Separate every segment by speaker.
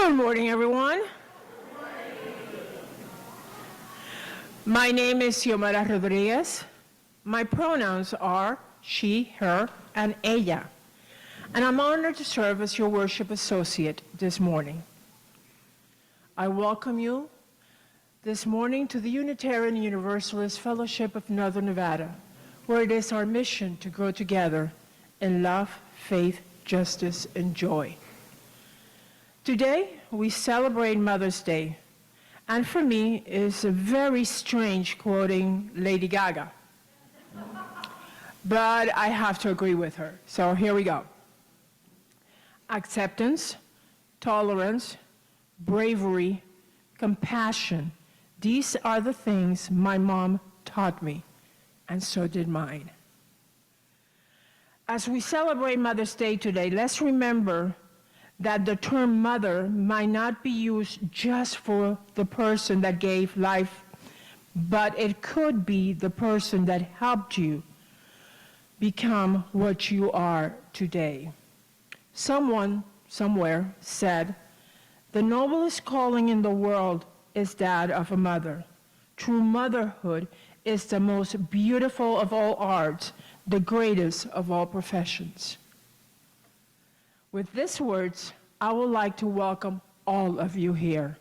Speaker 1: Good morning, everyone. My name is Xiomara Rodriguez. My pronouns are she, her, and ella. And I'm honored to serve as your worship associate this morning. I welcome you this morning to the Unitarian Universalist Fellowship of Northern Nevada, where it is our mission to grow together in love, faith, justice, and joy. Today, we celebrate Mother's Day, and for me, it's a very strange quoting Lady Gaga. But I have to agree with her, so here we go. Acceptance, tolerance, bravery, compassion, these are the things my mom taught me, and so did mine. As we celebrate Mother's Day today, let's remember that the term mother might not be used just for the person that gave life, but it could be the person that helped you become what you are today. Someone, somewhere, said, "The noblest calling in the world is that of a mother. True motherhood is the most beautiful of all arts, the greatest of all professions." With these words, I would like to welcome all of you here.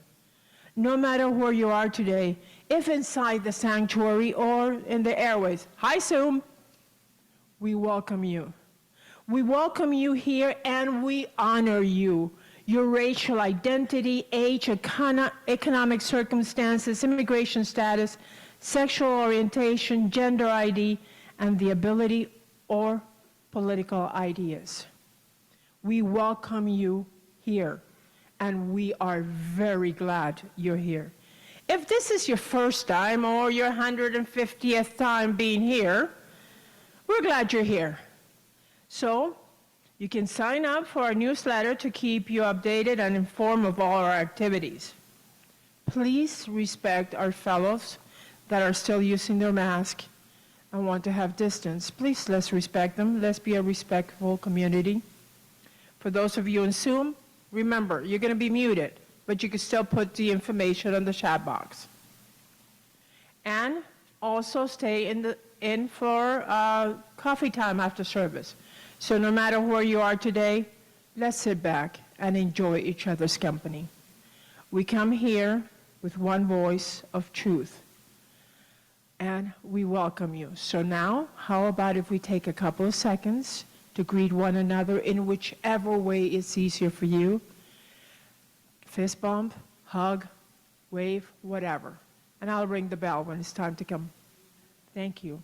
Speaker 1: No matter where you are today, if inside the sanctuary or in the airways, hi Zoom, we welcome you. We welcome you here and we honor you. Your racial identity, age, economic circumstances, immigration status, sexual orientation, gender ID, and the ability or political ideas. We welcome you here, and we are very glad you're here. If this is your first time or your 150th time being here, we're glad you're here. So, you can sign up for our newsletter to keep you updated and informed of all our activities. Please respect our fellows that are still using their mask and want to have distance. Please, let's respect them. Let's be a respectful community. For those of you in Zoom, remember, you're going to be muted, but you can still put the information on the chat box. And also stay in for coffee time after service. So no matter where you are today, let's sit back and enjoy each other's company. We come here with one voice of truth, and we welcome you. So now, how about if we take a couple of seconds to greet one another in whichever way is easier for you. Fist bump, hug, wave, whatever. And I'll ring the bell when it's time to come. Thank you.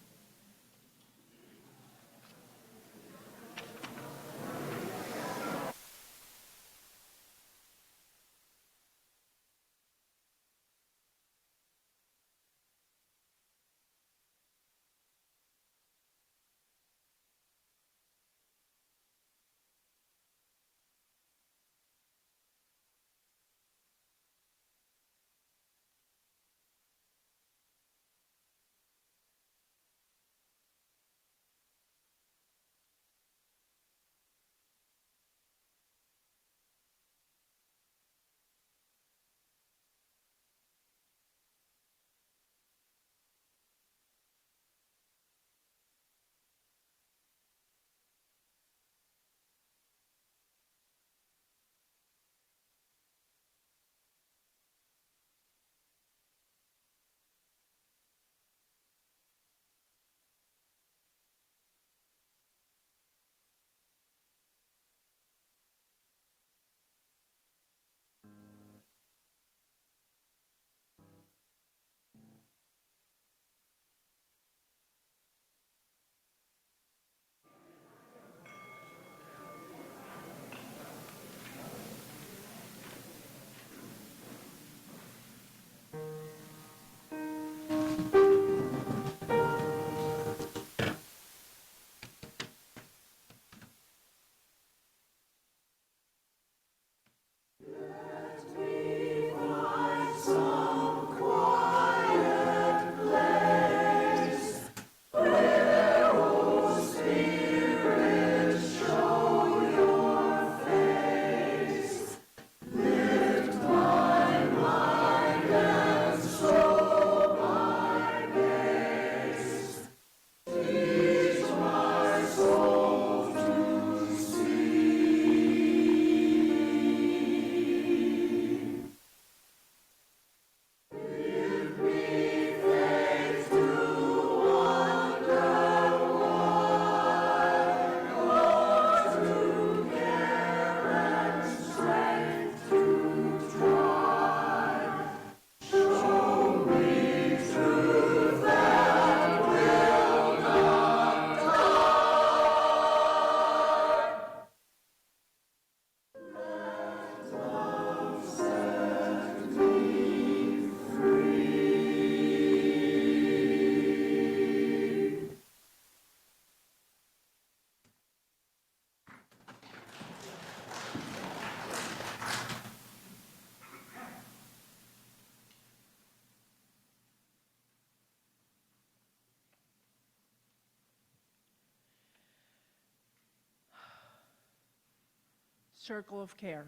Speaker 1: Circle of Care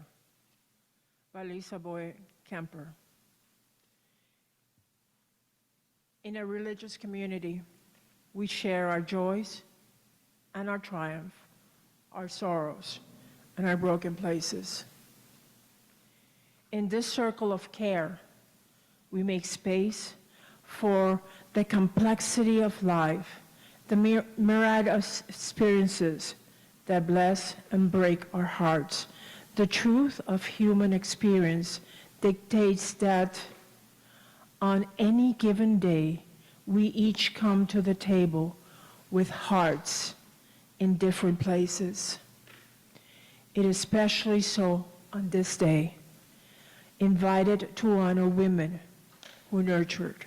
Speaker 1: by Lisa Boy Kemper. In a religious community, we share our joys and our triumph, our sorrows and our broken places. In this circle of care, we make space for the complexity of life, the myriad of experiences that bless and break our hearts. The truth of human experience dictates that on any given day, we each come to the table with hearts in different places. It is especially so on this day, invited to honor women who nurtured.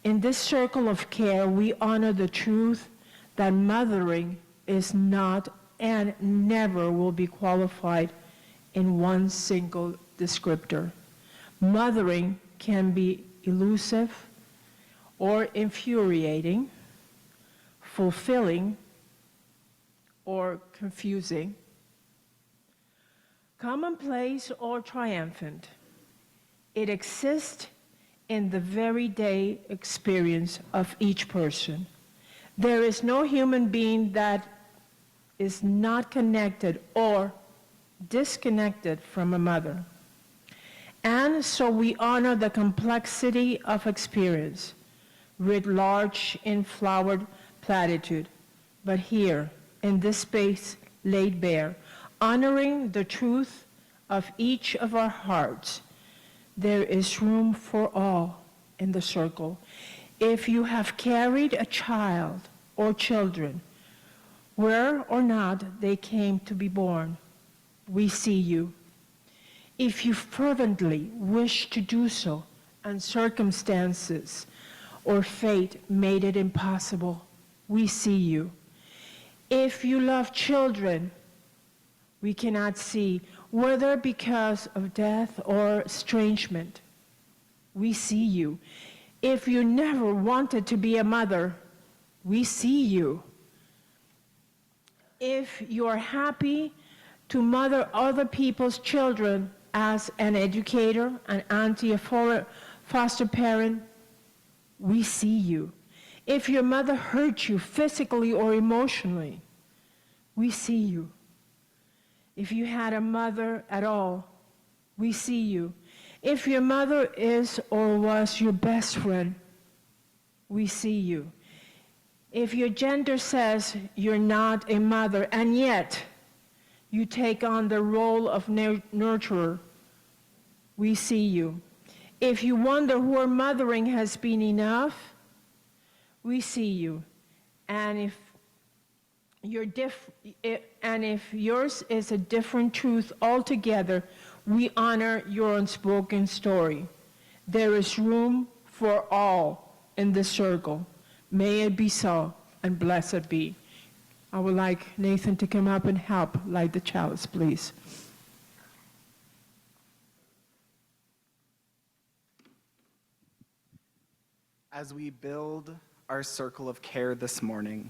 Speaker 1: In this circle of care, we honor the truth that mothering is not and never will be qualified in one single descriptor. Mothering can be elusive or infuriating, fulfilling or confusing, commonplace or triumphant. It exists in the everyday experience of each person. There is no human being that is not connected or disconnected from a mother. And so we honor the complexity of experience, writ large in flowered platitude, but here, in this space laid bare, honoring the truth of each of our hearts, there is room for all in the circle. If you have carried a child or children, where or not they came to be born, we see you. If you fervently wish to do so, and circumstances or fate made it impossible, we see you. If you love children, we cannot see, whether because of death or estrangement, we see you. If you never wanted to be a mother, we see you. If you are happy to mother other people's children as an educator, an auntie, a foster parent, we see you. If your mother hurt you physically or emotionally, we see you. If you had a mother at all, we see you. If your mother is or was your best friend, we see you. If your gender says you're not a mother, and yet you take on the role of nurturer, we see you. If you wonder who mothering has been enough, we see you. And if yours is a different truth altogether, we honor your unspoken story. There is room for all in this circle. May it be so, and blessed be. I would like Nathan to come up and help light the chalice, please.
Speaker 2: As we build our circle of care this morning,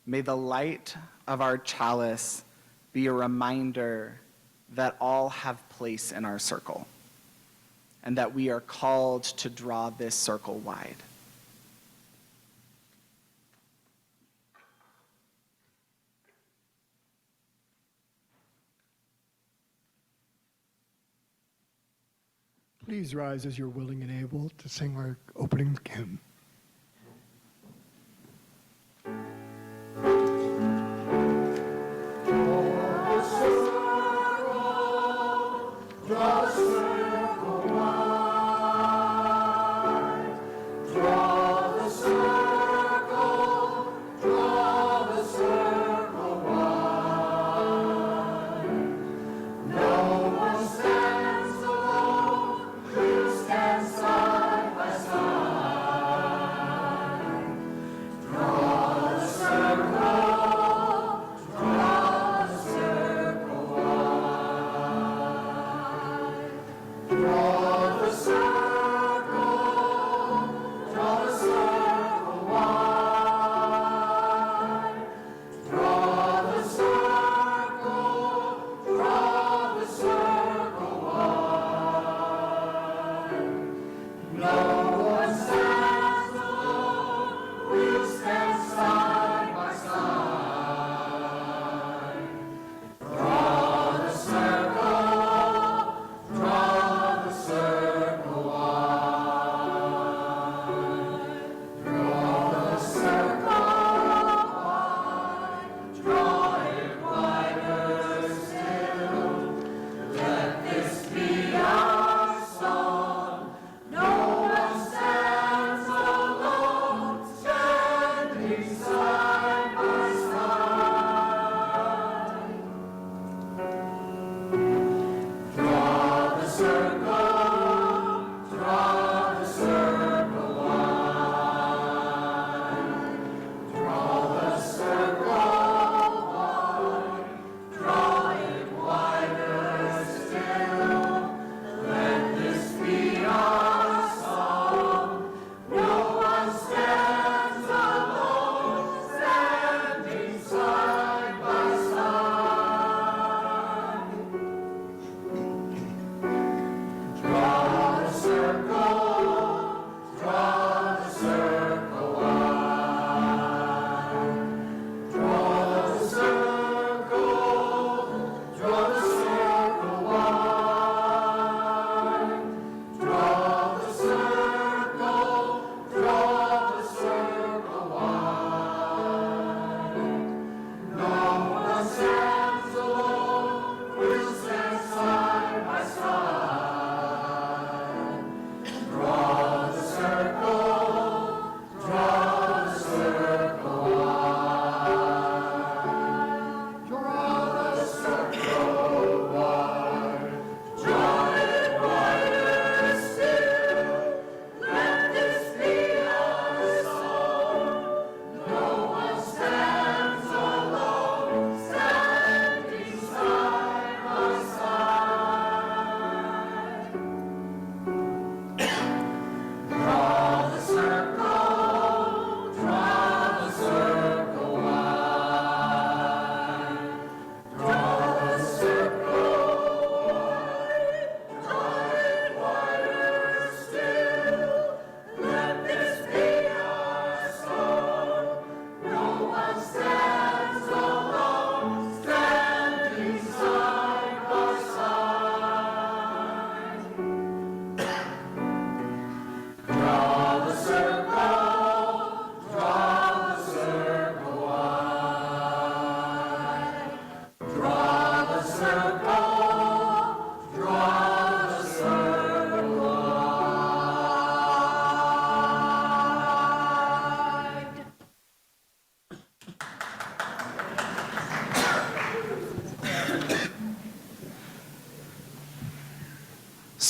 Speaker 2: may the light of our chalice be a reminder that all have place in our circle, and that we are called to draw this circle wide.
Speaker 3: Please rise as you're willing and able to sing our opening hymn.
Speaker 4: Stand side by side.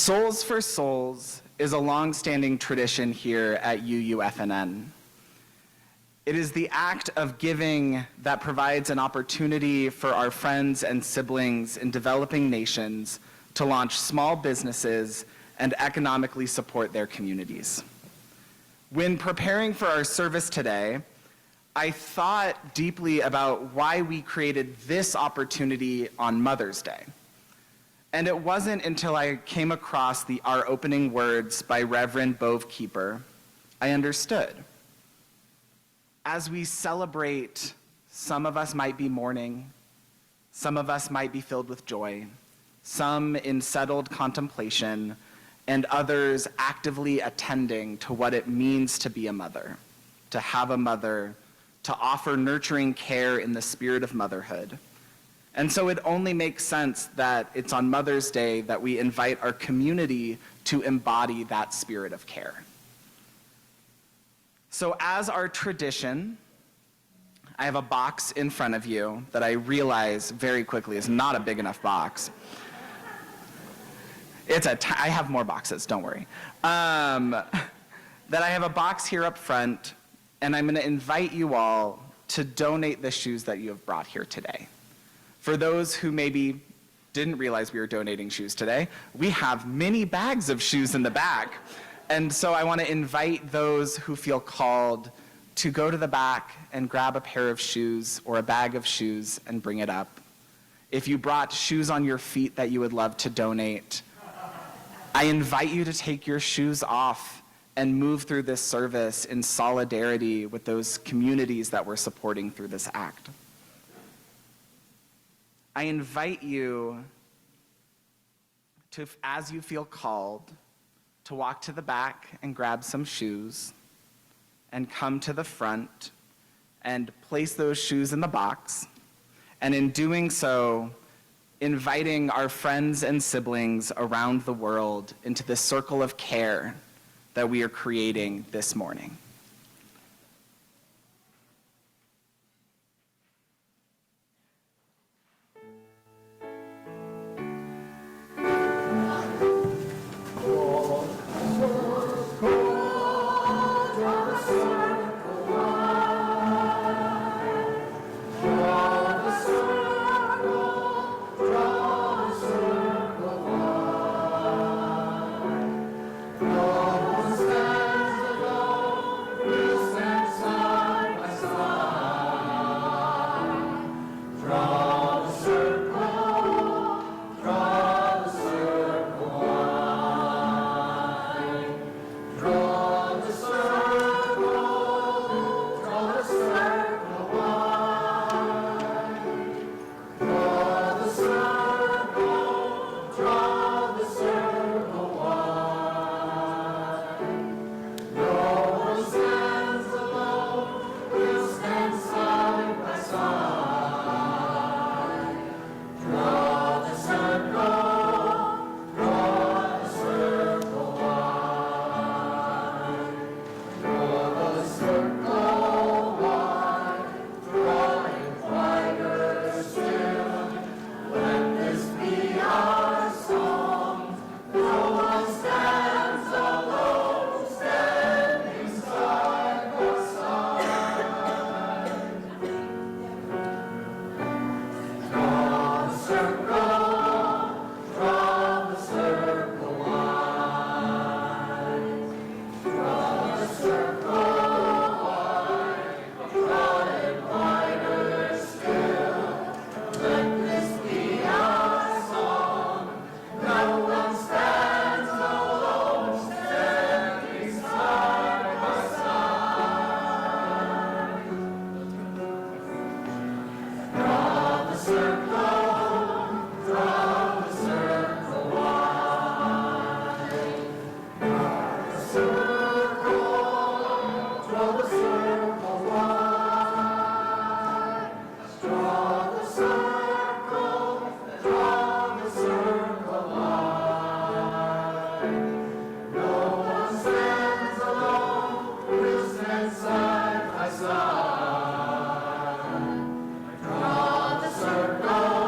Speaker 2: Souls for Souls is a long-standing tradition here at UUFNN. It is the act of giving that provides an opportunity for our friends and siblings in developing nations to launch small businesses and economically support their communities. When preparing for our service today, I thought deeply about why we created this opportunity on Mother's Day. And it wasn't until I came across our opening words by Reverend Bove Keeper, I understood. As we celebrate, some of us might be mourning, some of us might be filled with joy, some in settled contemplation, and others actively attending to what it means to be a mother, to have a mother, to offer nurturing care in the spirit of motherhood. And so it only makes sense that it's on Mother's Day that we invite our community to embody that spirit of care. So as our tradition, I have a box in front of you that I realize very quickly is not a big enough box. I have more boxes, don't worry. That I have a box here up front, and I'm gonna invite you all to donate the shoes that you have brought here today. For those who maybe didn't realize we were donating shoes today, we have many bags of shoes in the back. And so I want to invite those who feel called to go to the back and grab a pair of shoes or a bag of shoes and bring it up. If you brought shoes on your feet that you would love to donate, I invite you to take your shoes off and move through this service in solidarity with those communities that we're supporting through this act. I invite you to, as you feel called, to walk to the back and grab some shoes and come to the front and place those shoes in the box. And in doing so, inviting our friends and siblings around the world into this circle of care that we are creating this morning.
Speaker 4: Draw the circle.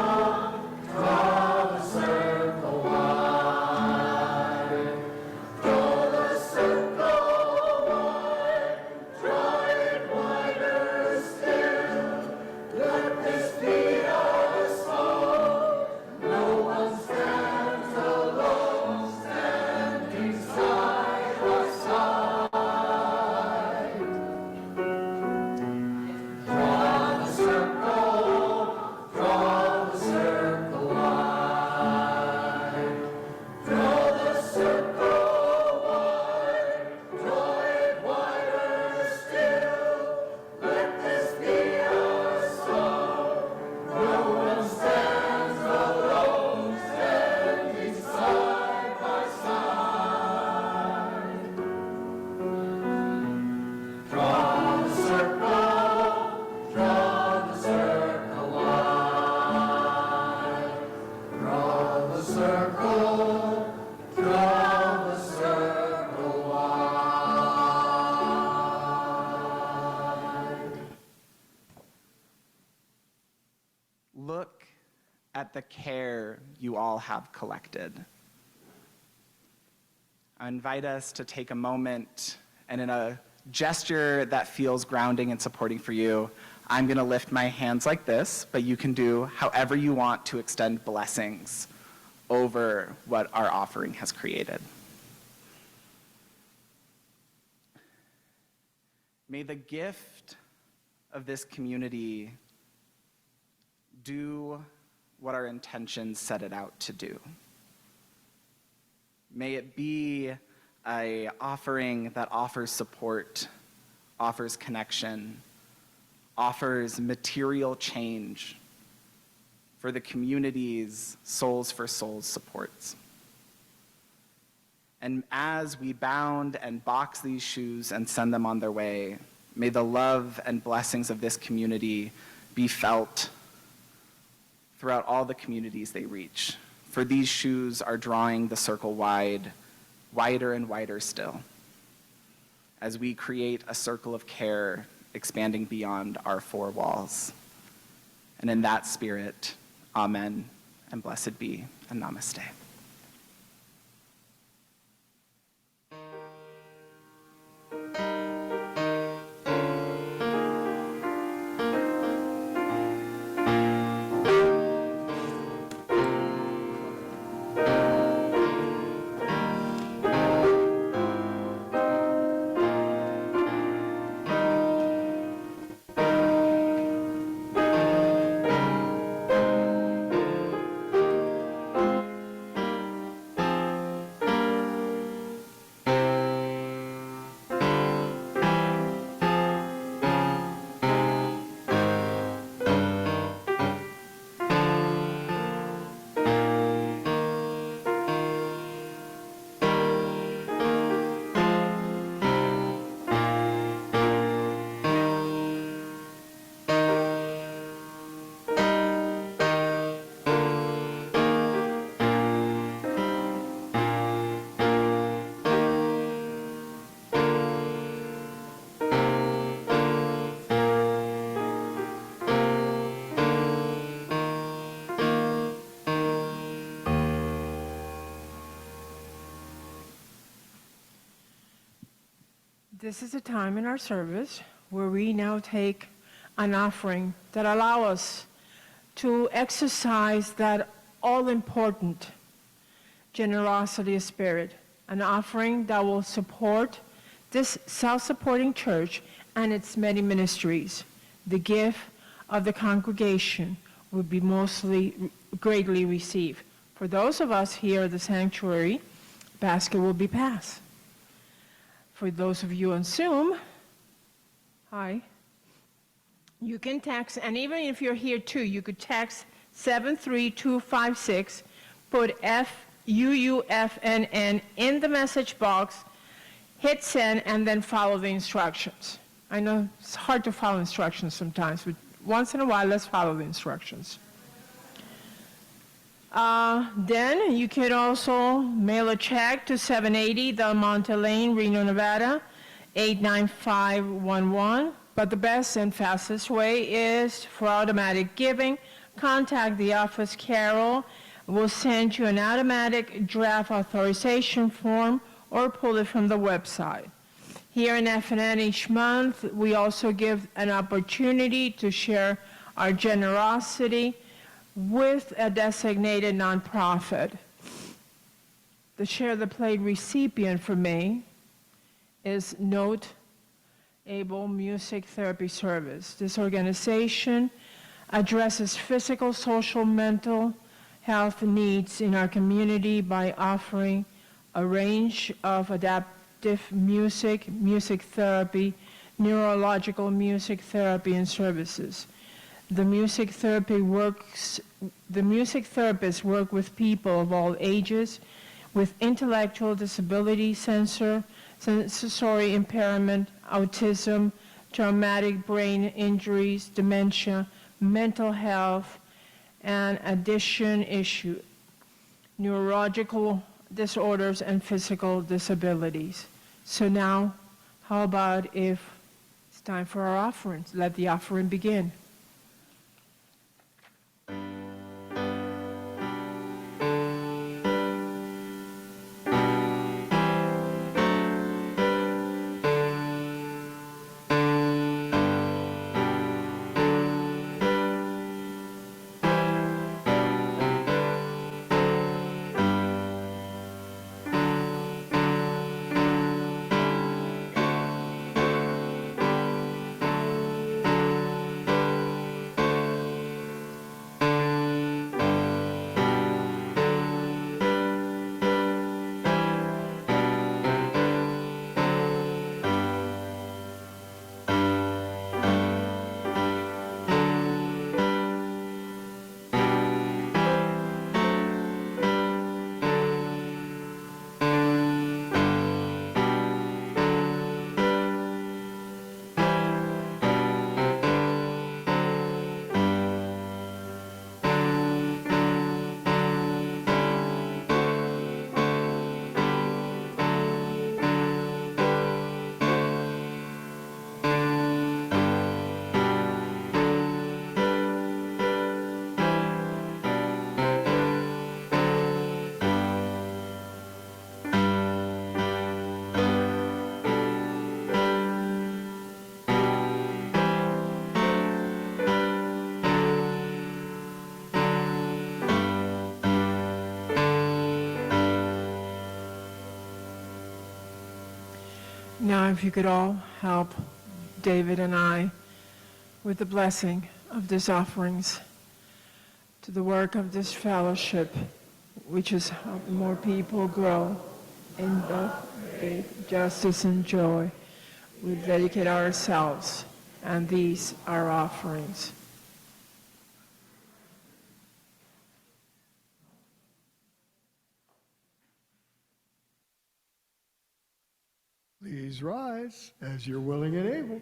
Speaker 2: look at the care you all have collected. I invite us to take a moment, and in a gesture that feels grounding and supporting for you, I'm going to lift my hands like this, but you can do however you want to extend blessings over what our offering has created. May the gift of this community do what our intentions set it out to do. May it be an offering that offers support, offers connection, offers material change for the communities Soles4Souls supports. And as we bound and box these shoes and send them on their way, may the love and blessings of this community be felt throughout all the communities they reach. For these shoes are drawing the circle wide, wider and wider still, as we create a circle of care expanding beyond our four walls. And in that spirit, amen, and blessed be, and namaste.
Speaker 1: This is a time in our service where we now take an offering that allow us to exercise that all-important generosity of spirit, an offering that will support this self-supporting church and its many ministries. The gift of the congregation will be mostly greatly received. For those of us here at the sanctuary, basket will be passed. For those of you on Zoom, hi, you can text, and even if you're here too, you could text 73256, put FUUFNN in the message box, hit send, and then follow the instructions. I know it's hard to follow instructions sometimes, but once in a while, let's follow the instructions. Then you could also mail a check to 780 Del Monte Lane, Reno, Nevada, 89511. But the best and fastest way is for automatic giving. Contact the office. Carol will send you an automatic draft authorization form or pull it from the website. Here in FNN each month, we also give an opportunity to share our generosity with a designated nonprofit. The Share the Plate recipient for me is Note Able Music Therapy Service. This organization addresses physical, social, mental health needs in our community by offering a range of adaptive music, music therapy, neurological music therapy, and services. The music therapists work with people of all ages with intellectual disability, sensory impairment, autism, traumatic brain injuries, dementia, mental health, and addiction issue, neurological disorders, and physical disabilities. So now, how about if it's time for our offerings? Let the offering begin. Now, if you could all help David and I with the blessing of these offerings to the work of this fellowship, which is helping more people grow in both faith, justice, and joy. We dedicate ourselves, and these are offerings.
Speaker 3: Please rise as you're willing and able.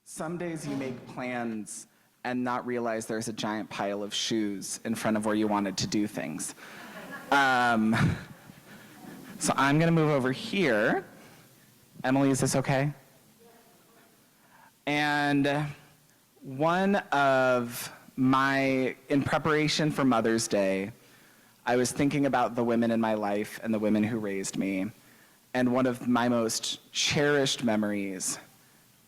Speaker 2: Some days you make plans and not realize there's a giant pile of shoes in front of where you wanted to do things. So I'm gonna move over here. Emily, is this okay? And one of in preparation for Mother's Day, I was thinking about the women in my life and the women who raised me. And one of my most cherished memories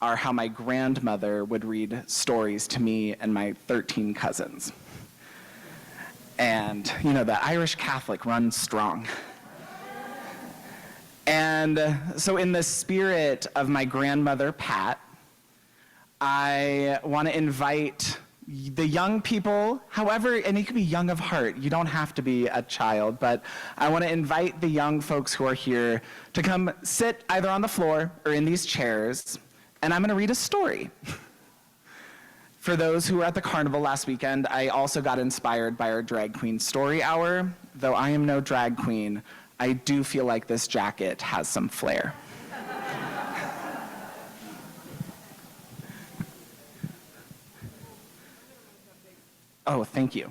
Speaker 2: are how my grandmother would read stories to me and my 13 cousins. And, you know, the Irish Catholic runs strong. And so in the spirit of my grandmother, Pat, I want to invite the young people, however, and you can be young of heart, you don't have to be a child, but I want to invite the young folks who are here to come sit either on the floor or in these chairs, and I'm going to read a story. For those who were at the carnival last weekend, I also got inspired by our drag queen story hour. Though I am no drag queen, I do feel like this jacket has some flair. Oh, thank you.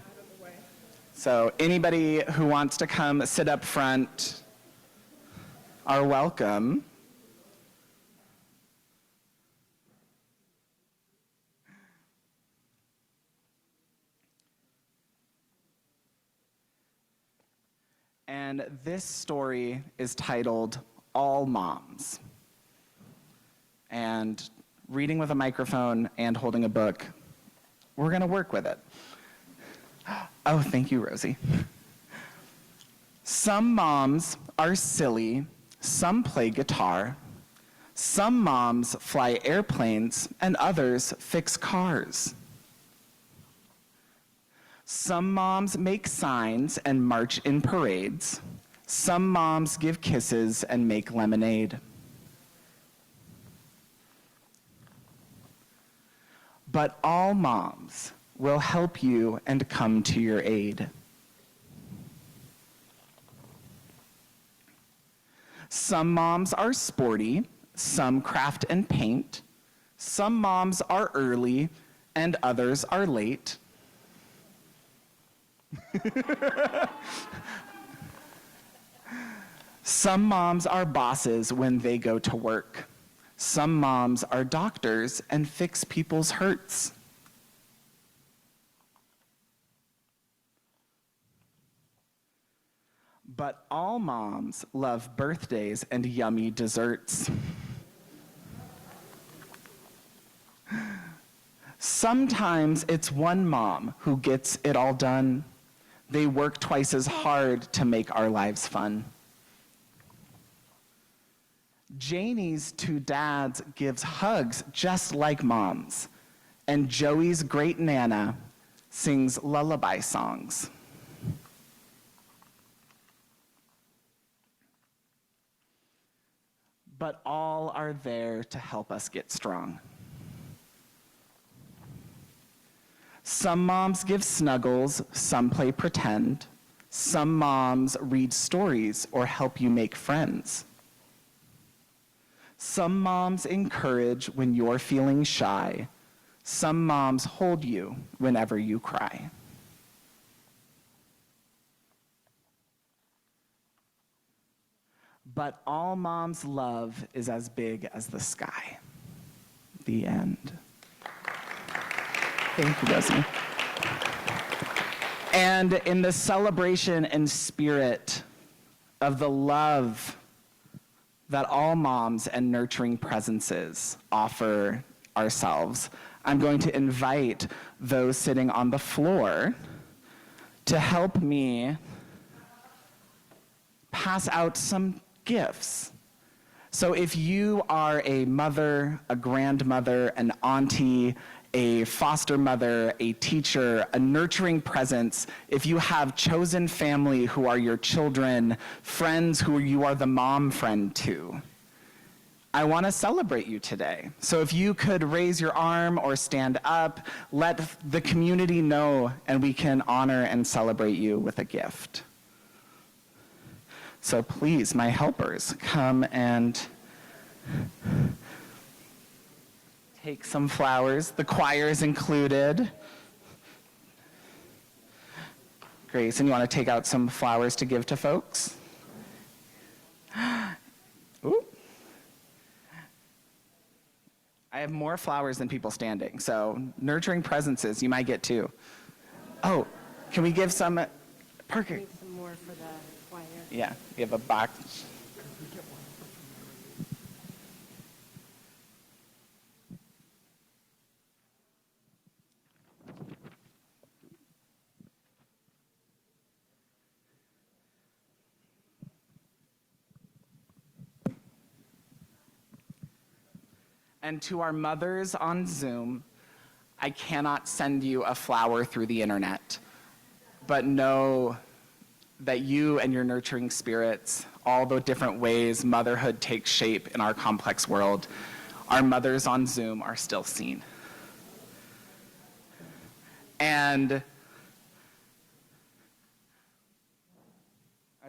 Speaker 2: So anybody who wants to come sit up front are welcome. And this story is titled All Moms. And reading with a microphone and holding a book, we're going to work with it. Oh, thank you, Rosie. Some moms are silly, some play guitar. Some moms fly airplanes and others fix cars. Some moms make signs and march in parades. Some moms give kisses and make lemonade. but all moms will help you and come to your aid. Some moms are sporty, some craft and paint. Some moms are early and others are late. Some moms are bosses when they go to work. Some moms are doctors and fix people's hurts. But all moms love birthdays and yummy desserts. Sometimes it's one mom who gets it all done. They work twice as hard to make our lives fun. Janie's two dads gives hugs just like moms, and Joey's great Nana sings lullaby songs. But all are there to help us get strong. Some moms give snuggles, some play pretend. Some moms read stories or help you make friends. Some moms encourage when you're feeling shy. Some moms hold you whenever you cry. But all moms' love is as big as the sky. The end. Thank you, Rosie. And in the celebration and spirit of the love that all moms and nurturing presences offer ourselves, I'm going to invite those sitting on the floor to help me pass out some gifts. So if you are a mother, a grandmother, an auntie, a foster mother, a teacher, a nurturing presence, if you have chosen family who are your children, friends who you are the mom friend to, I want to celebrate you today. So if you could raise your arm or stand up, let the community know, and we can honor and celebrate you with a gift. So please, my helpers, come and take some flowers. The choir is included. Grace, and you want to take out some flowers to give to folks? Ooh. I have more flowers than people standing, so nurturing presences, you might get two. Oh, can we give some? Parker.
Speaker 4: Need some more for the choir.
Speaker 2: Yeah, we have a box. And to our mothers on Zoom, I cannot send you a flower through the internet, but know that you and your nurturing spirits, all the different ways motherhood takes shape in our complex world, our mothers on Zoom are still seen. And are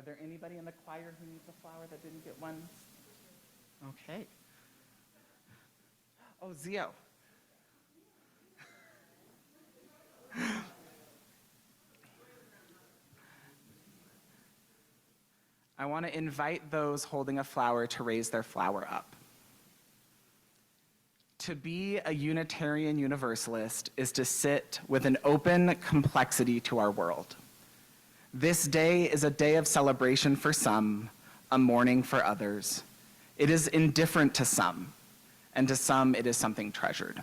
Speaker 2: there anybody in the choir who needs a flower that didn't get one? Okay. Oh, Zio. I want to invite those holding a flower to raise their flower up. To be a Unitarian Universalist is to sit with an open complexity to our world. This day is a day of celebration for some, a mourning for others. It is indifferent to some, and to some it is something treasured.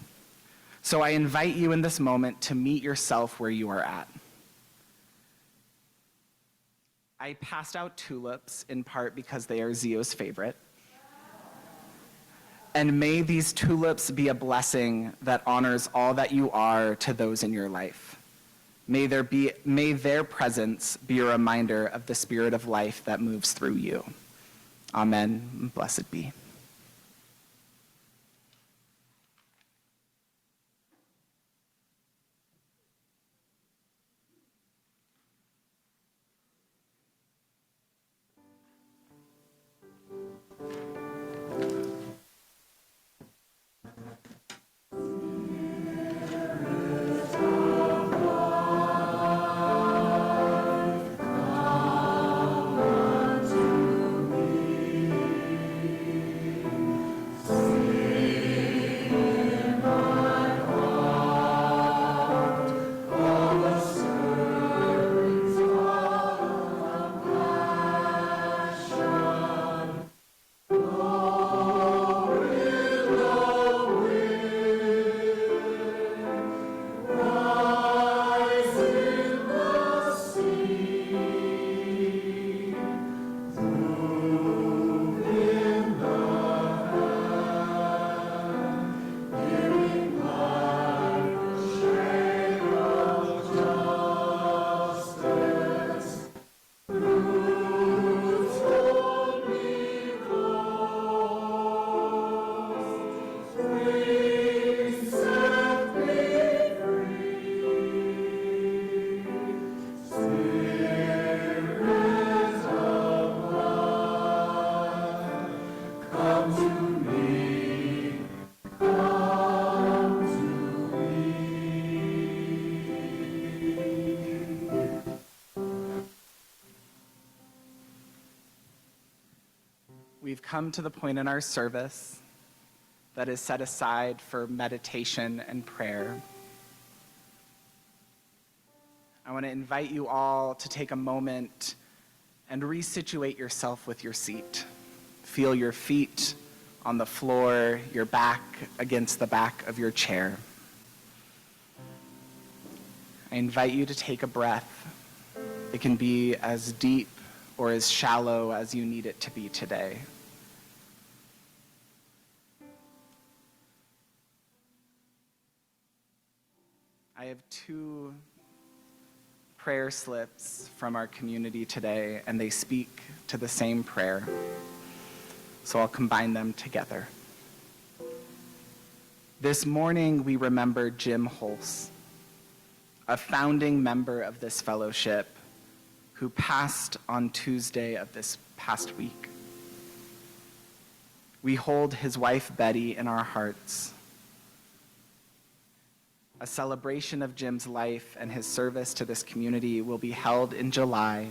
Speaker 2: So I invite you in this moment to meet yourself where you are at. I passed out tulips in part because they are Zio's favorite. And may these tulips be a blessing that honors all that you are to those in your life. May their presence be a reminder of the spirit of life that moves through you. Amen. Blessed be. we've come to the point in our service that is set aside for meditation and prayer. I want to invite you all to take a moment and resituate yourself with your seat. Feel your feet on the floor, your back against the back of your chair. I invite you to take a breath. It can be as deep or as shallow as you need it to be today. I have 2 prayer slips from our community today, and they speak to the same prayer. So I'll combine them together. This morning, we remember Jim Holz, a founding member of this fellowship who passed on Tuesday of this past week. We hold his wife, Betty, in our hearts. A celebration of Jim's life and his service to this community will be held in July.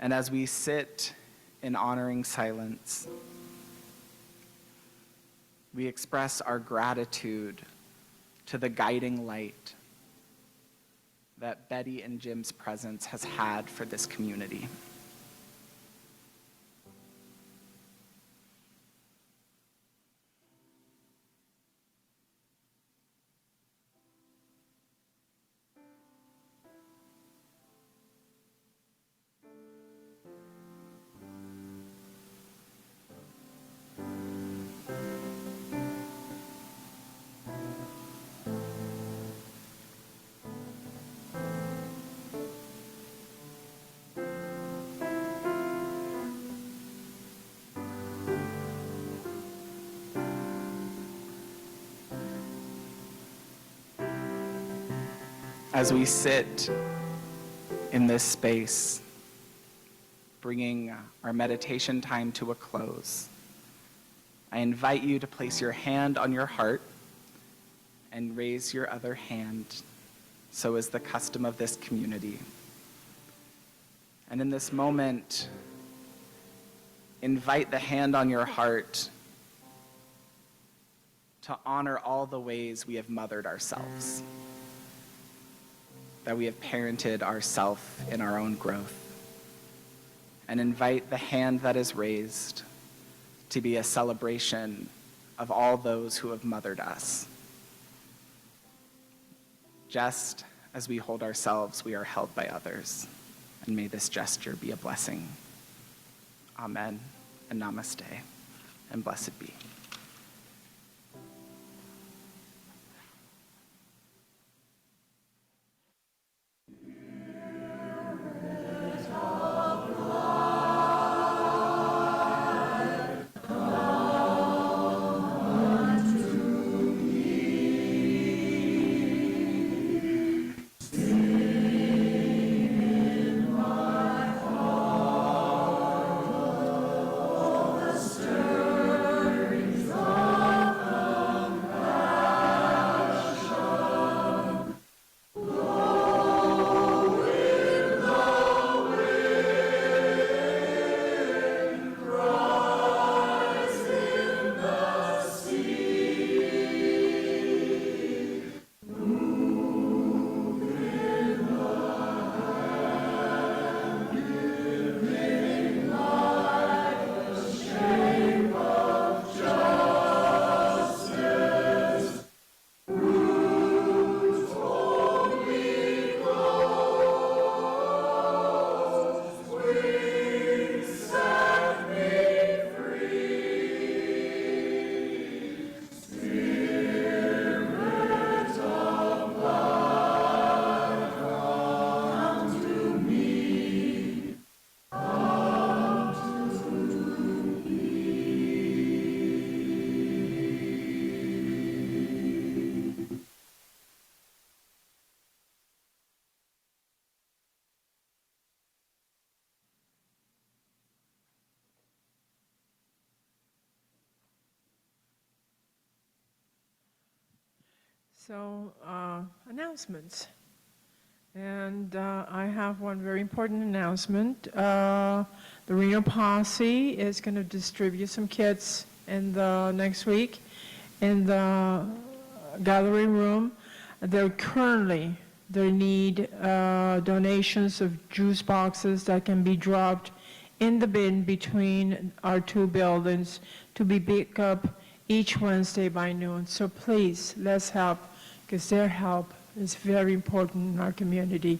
Speaker 2: And as we sit in honoring silence, we express our gratitude to the guiding light that Betty and Jim's presence has had for this community. As we sit in this space, bringing our meditation time to a close, I invite you to place your hand on your heart and raise your other hand. So is the custom of this community. And in this moment, invite the hand on your heart to honor all the ways we have mothered ourselves, that we have parented ourselves in our own growth, and invite the hand that is raised to be a celebration of all those who have mothered us. Just as we hold ourselves, we are held by others, and may this gesture be a blessing. Amen and namaste, and blessed be.
Speaker 1: So, announcements. And I have one very important announcement. The Reno Posse is going to distribute some kits in the next week in the gallery room. They need donations of juice boxes that can be dropped in the bin between our two buildings to be picked up each Wednesday by noon. So please, let's help, because their help is very important in our community.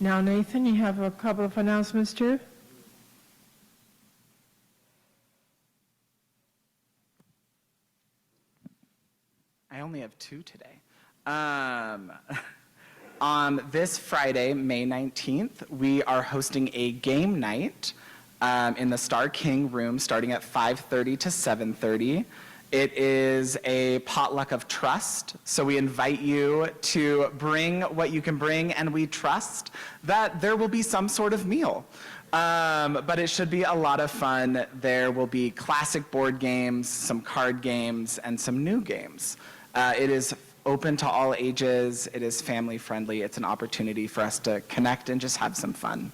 Speaker 1: Now, Nathan, you have a couple of announcements too?
Speaker 2: I only have two today. On this Friday, May 19th, we are hosting a game night in the Star King room starting at 5:30 to 7:30. It is a potluck of trust, so we invite you to bring what you can bring, and we trust that there will be some sort of meal. But it should be a lot of fun. There will be classic board games, some card games, and some new games. It is open to all ages. It is family friendly. It's an opportunity for us to connect and just have some fun.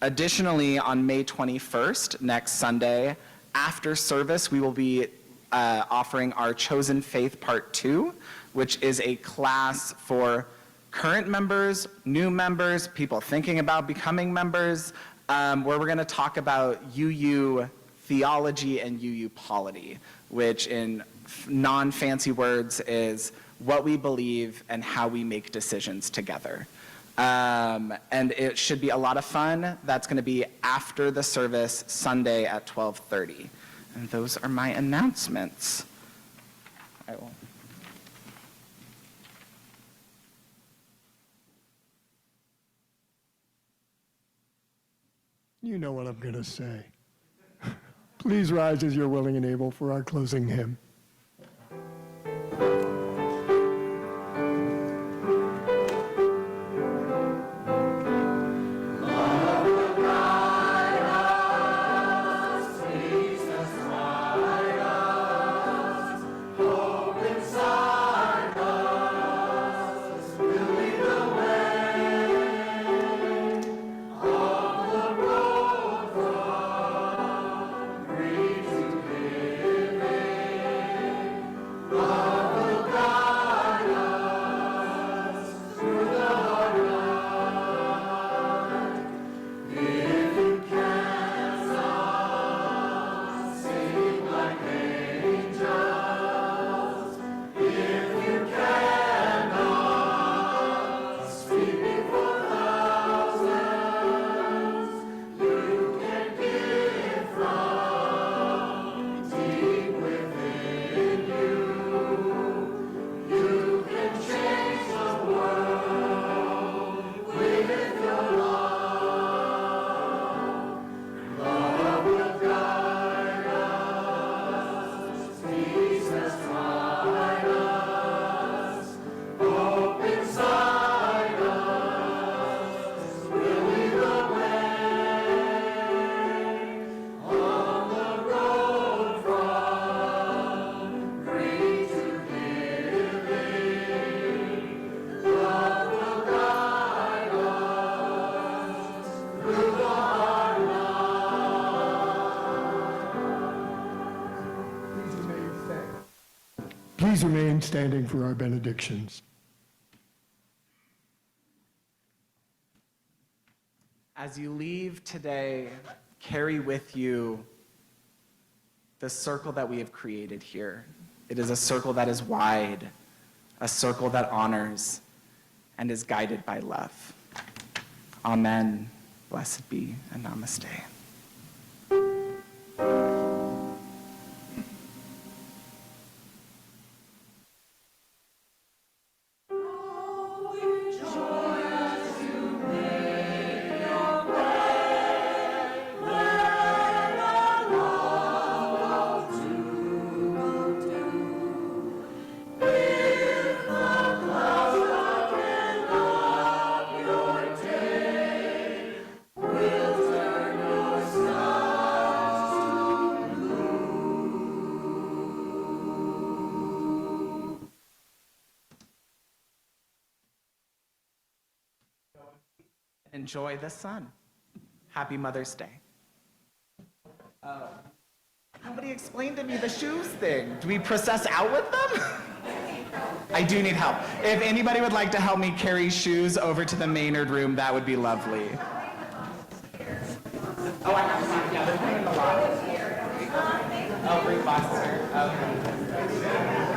Speaker 2: Additionally, on May 21st, next Sunday, after service, we will be offering our Chosen Faith Part 2, which is a class for current members, new members, people thinking about becoming members, where we're going to talk about UU theology and UU polity, which in non-fancy words is what we believe and how we make decisions together. And it should be a lot of fun. That's going to be after the service, Sunday at 12:30. And those are my announcements. I will.
Speaker 3: You know what I'm going to say. Please rise as you're willing and able for our closing hymn. Please remain standing for our benedictions.
Speaker 2: As you leave today, carry with you the circle that we have created here. It is a circle that is wide, a circle that honors, and is guided by love. Amen. Blessed be, and namaste.
Speaker 5: Will turn
Speaker 2: Enjoy the sun. Happy Mother's Day. Nobody explained to me the shoes thing. Do we process out with them? I do need help. If anybody would like to help me carry shoes over to the Maynard room, that would be lovely. Oh, I have some. Yeah, there's one in the locker. Oh, bring Buster. Okay.